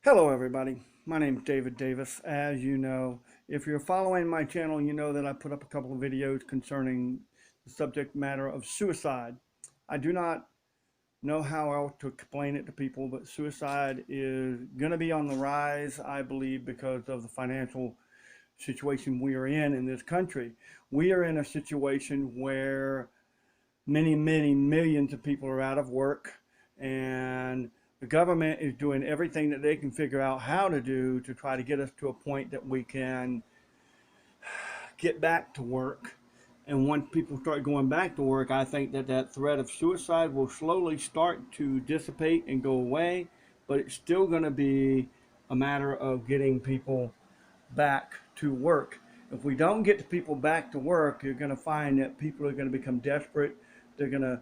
Hello, everybody. My name is David Davis. As you know, if you're following my channel, you know that I put up a couple of videos concerning the subject matter of suicide. I do not know how else to explain it to people, but suicide is going to be on the rise, I believe, because of the financial situation we are in this country. We are in a situation where many millions of people are out of work, and the government is doing everything that they can figure out how to do to try to get us to a point that we can get back to work. And once people start going back to work, I think that that threat of suicide will slowly start to dissipate and go away, but it's still going to be a matter of getting people back to work. If we don't get the people back to work, you're going to find that people are going to become desperate. They're going to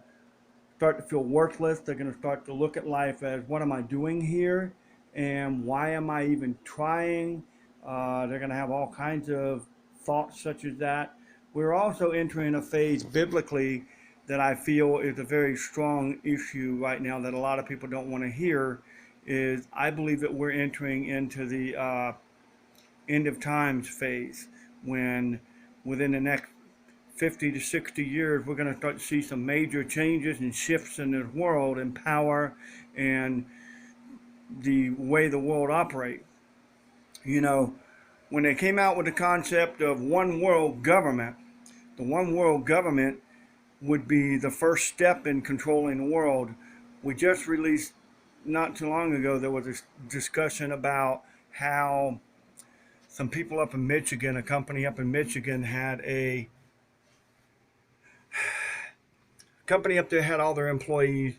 start to feel worthless. They're going to start to look at life as, what am I doing here? And why am I even trying? They're going to have all kinds of thoughts such as that. We're also entering a phase biblically that I feel is a very strong issue right now that a lot of people don't want to hear. Is I believe that we're entering into the end of times phase, when within the next 50 to 60 years, we're going to start to see some major changes and shifts in this world and power and the way the world operates. You know, when they came out with the concept of one world government, the one world government would be the first step in controlling the world. We just released, not too long ago, there was a discussion about how some people up in Michigan, a company up in Michigan, had all their employees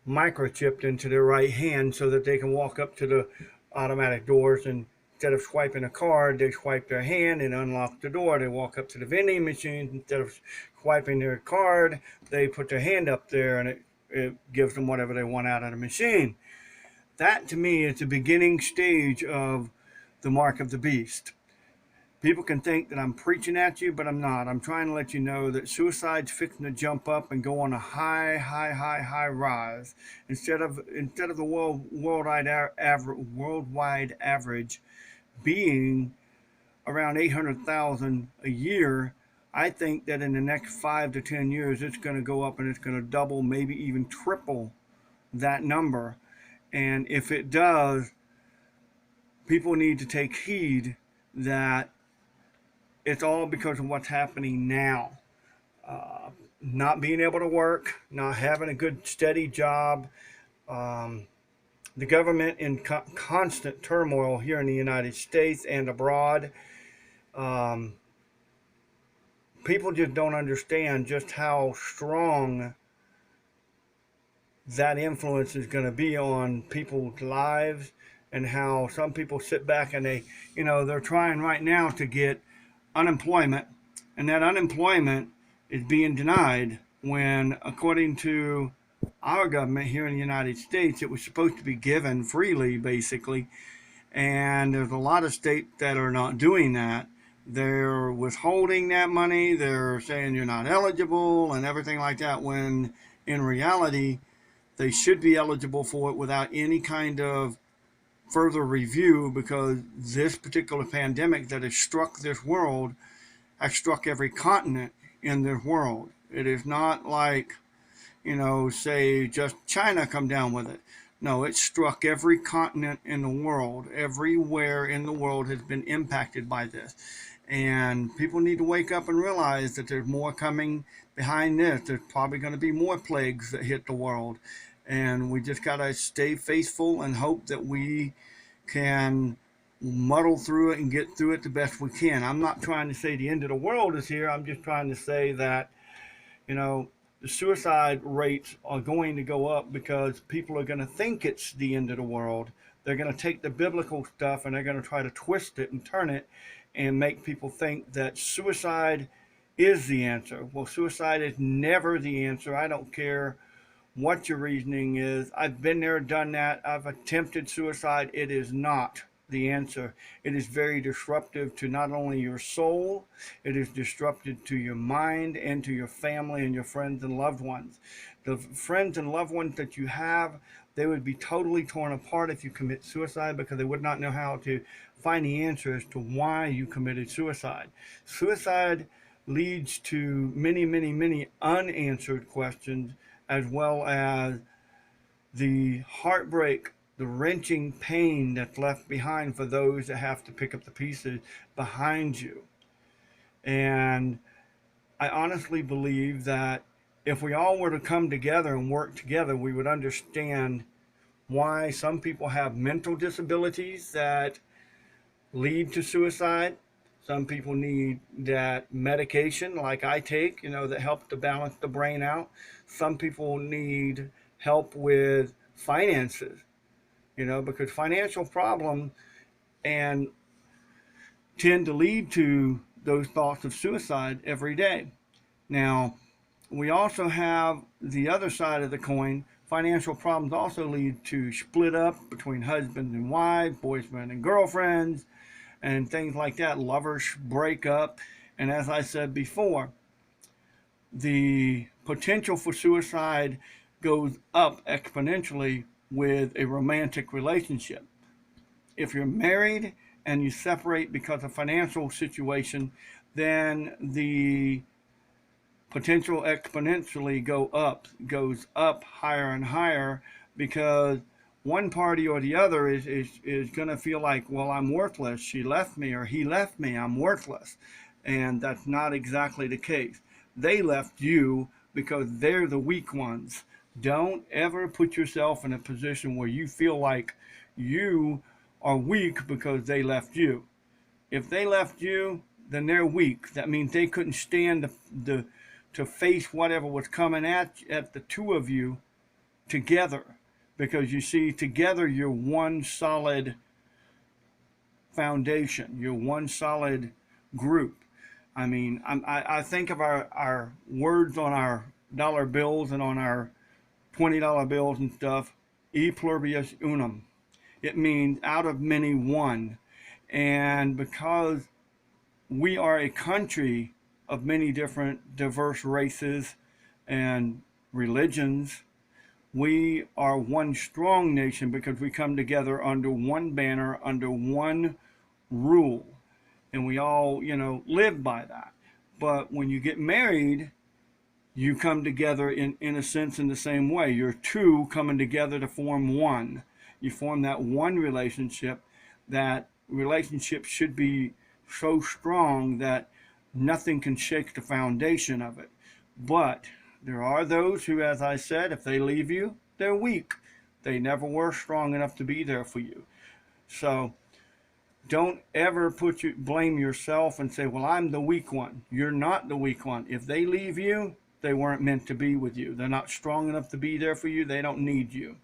microchipped into their right hand so that they can walk up to the automatic doors, and instead of swiping a card, they swipe their hand and unlock the door. They walk up to the vending machine, instead of swiping their card, they put their hand up there, and it gives them whatever they want out of the machine. That, to me, is the beginning stage of the mark of the beast. People can think that I'm preaching at you, but I'm not. I'm trying to let you know that suicide's fixing to jump up and go on a high rise. Instead of the worldwide average being around 800,000 a year, I think that in the next 5 to 10 years, it's going to go up and it's going to double, maybe even triple that number. And if it does, people need to take heed that it's all because of what's happening now. Not being able to work, not having a good steady job, the government in constant turmoil here in the United States and abroad. Um, People just don't understand just how strong that influence is going to be on people's lives, and how some people sit back and they're trying right now to get unemployment, and that unemployment is being denied when, according to our government here in the United States, it was supposed to be given freely, basically. And there's a lot of states that are not doing that. They're withholding that money. They're saying you're not eligible and everything like that, when in reality, they should be eligible for it without any kind of further review, because this particular pandemic that has struck this world has struck every continent in this world. It is not like, say just China come down with it. No, it struck every continent in the world. Everywhere in the world has been impacted by this. And people need to wake up and realize that there's more coming behind this. There's probably going to be more plagues that hit the world. And we just got to stay faithful and hope that we can muddle through it and get through it the best we can. I'm not trying to say the end of the world is here. I'm just trying to say that, the suicide rates are going to go up because people are going to think it's the end of the world. They're going to take the biblical stuff and they're going to try to twist it and turn it and make people think that suicide is the answer. Well, suicide is never the answer. I don't care what your reasoning is. I've been there, done that. I've attempted suicide. It is not the answer. It is very disruptive to not only your soul, it is disruptive to your mind and to your family and your friends and loved ones. The friends and loved ones that you have, they would be totally torn apart if you commit suicide, because they would not know how to find the answers to why you committed suicide. Suicide leads to many, many, many unanswered questions, as well as the heartbreak, the wrenching pain that's left behind for those that have to pick up the pieces behind you. And I honestly believe that if we all were to come together and work together, we would understand why some people have mental disabilities that lead to suicide. Some people need that medication like I take, that helps to balance the brain out. Some people need help with finances, because financial problems and tend to lead to those thoughts of suicide every day. Now, we also have the other side of the coin. Financial problems also lead to split up between husbands and wives, boyfriends and girlfriends, and things like that. Lovers break up. And as I said before, the potential for suicide goes up exponentially with a romantic relationship. If you're married and you separate because of financial situation, then the potential exponentially goes up higher and higher, because one party or the other is going to feel like, well, I'm worthless. She left me or he left me. I'm worthless. And that's not exactly the case. They left you because they're the weak ones. Don't ever put yourself in a position where you feel like you are weak because they left you. If they left you, then they're weak. That means they couldn't stand to face whatever was coming at the two of you together. Because you see, together you're one solid foundation. You're one solid group. I mean, I think of our words on our dollar bills and on our $20 bills and stuff. E pluribus unum. It means out of many, one. And because we are a country of many different diverse races and religions, we are one strong nation because we come together under one banner, under one rule, and we all, live by that. But when you get married, you come together in a sense in the same way. You're two coming together to form one. You form that one relationship. That relationship should be so strong that nothing can shake the foundation of it. But there are those who, as I said, if they leave you, they're weak. They never were strong enough to be there for you. So don't ever blame yourself and say, well, I'm the weak one. You're not the weak one. If they leave you, they weren't meant to be with you. They're not strong enough to be there for you. They don't need you.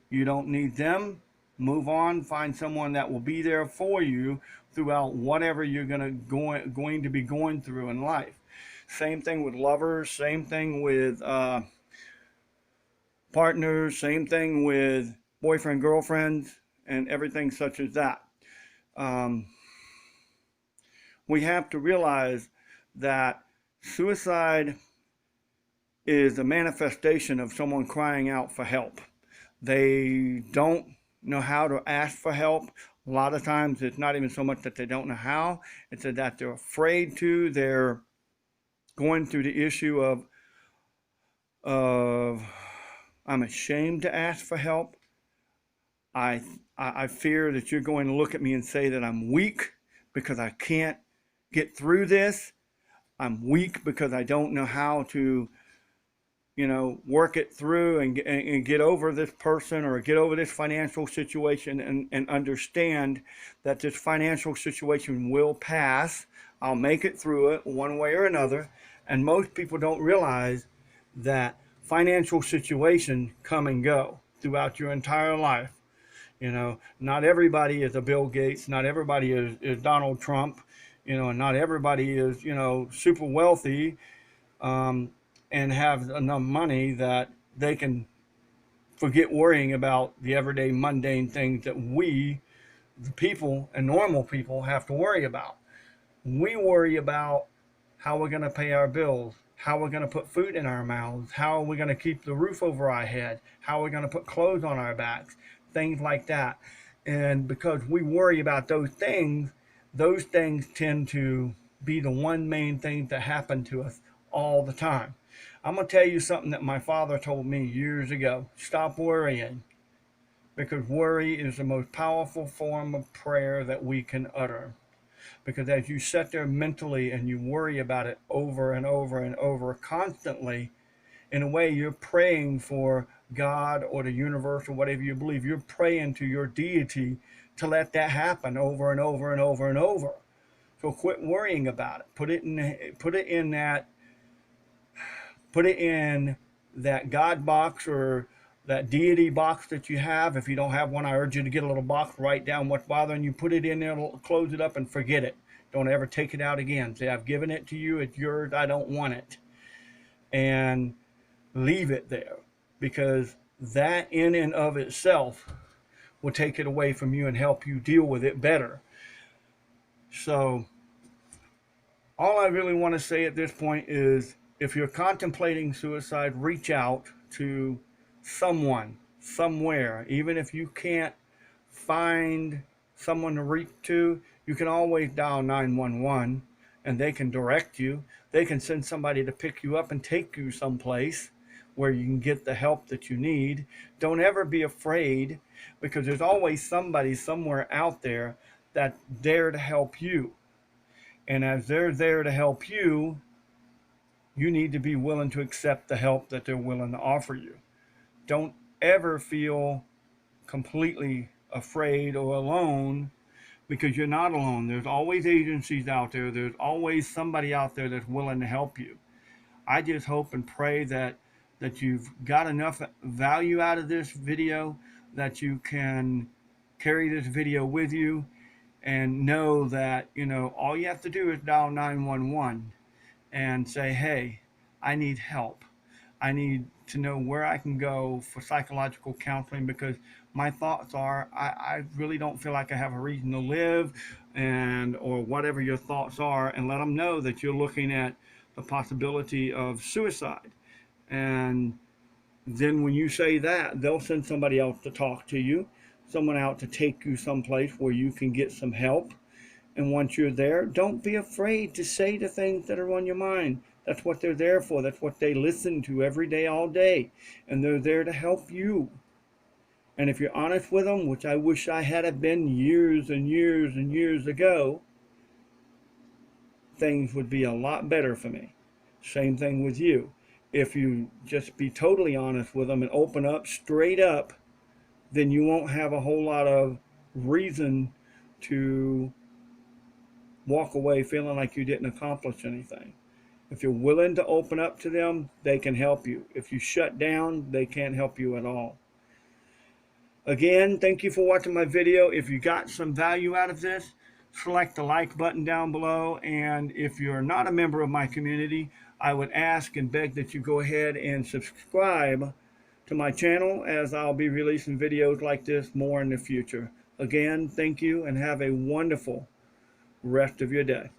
You don't need them. Move on. Find someone that will be there for you throughout whatever you're going to be going through in life. Same thing with lovers. Same thing with partners. Same thing with boyfriend, girlfriends, and everything such as that. We have to realize that suicide is a manifestation of someone crying out for help. They don't know how to ask for help. A lot of times it's not even so much that they don't know how, it's that they're afraid to. They're going through the issue of I'm ashamed to ask for help. I fear that you're going to look at me and say that I'm weak because I can't get through this. I'm weak because I don't know how to, work it through and get over this person or get over this financial situation and understand that this financial situation will pass. I'll make it through it one way or another. And most people don't realize that financial situations come and go throughout your entire life. Not everybody is a Bill Gates. Not everybody is Donald Trump. And not everybody is, super wealthy and have enough money that they can forget worrying about the everyday mundane things that we the people and normal people have to worry about. We worry about how we're going to pay our bills, how we're going to put food in our mouths, how we're going to keep the roof over our head, how we're going to put clothes on our backs, things like that. And because we worry about those things tend to be the one main thing that happen to us all the time. I'm going to tell you something that my father told me years ago. Stop worrying, because worry is the most powerful form of prayer that we can utter. Because as you sit there mentally and you worry about it over and over and over constantly, in a way you're praying for God or the universe or whatever you believe. You're praying to your deity to let that happen over and over and over and over. So quit worrying about it. Put it in that God box or that deity box that you have. If you don't have one, I urge you to get a little box, write down what's bothering you, put it in there, close it up, and forget it. Don't ever take it out again. Say, I've given it to you, it's yours, I don't want it. And leave it there, because that in and of itself will take it away from you and help you deal with it better. So all I really want to say at this point is, if you're contemplating suicide, reach out to someone, somewhere. Even if you can't find someone to reach to, you can always dial 911 and they can direct you. They can send somebody to pick you up and take you someplace where you can get the help that you need. Don't ever be afraid, because there's always somebody somewhere out there that's there to help you. And as they're there to help you, you need to be willing to accept the help that they're willing to offer you. Don't ever feel completely afraid or alone, because you're not alone. There's always agencies out there. There's always somebody out there that's willing to help you. I just hope and pray that you've got enough value out of this video that you can carry this video with you and know that, all you have to do is dial 911 and say, hey, I need help. I need to know where I can go for psychological counseling, because my thoughts are, I really don't feel like I have a reason to live, or whatever your thoughts are, and let them know that you're looking at the possibility of suicide. And then when you say that, they'll send somebody else to talk to you, someone out to take you someplace where you can get some help. And once you're there, don't be afraid to say the things that are on your mind. That's what they're there for. That's what they listen to every day, all day. And they're there to help you. And if you're honest with them, which I wish I had been years and years and years ago, things would be a lot better for me. Same thing with you. If you just be totally honest with them and open up straight up, then you won't have a whole lot of reason to walk away feeling like you didn't accomplish anything. If you're willing to open up to them, they can help you. If you shut down, they can't help you at all. Again, thank you for watching my video. If you got some value out of this, select the like button down below. And if you're not a member of my community, I would ask and beg that you go ahead and subscribe to my channel, as I'll be releasing videos like this more in the future. Again, thank you, and have a wonderful rest of your day.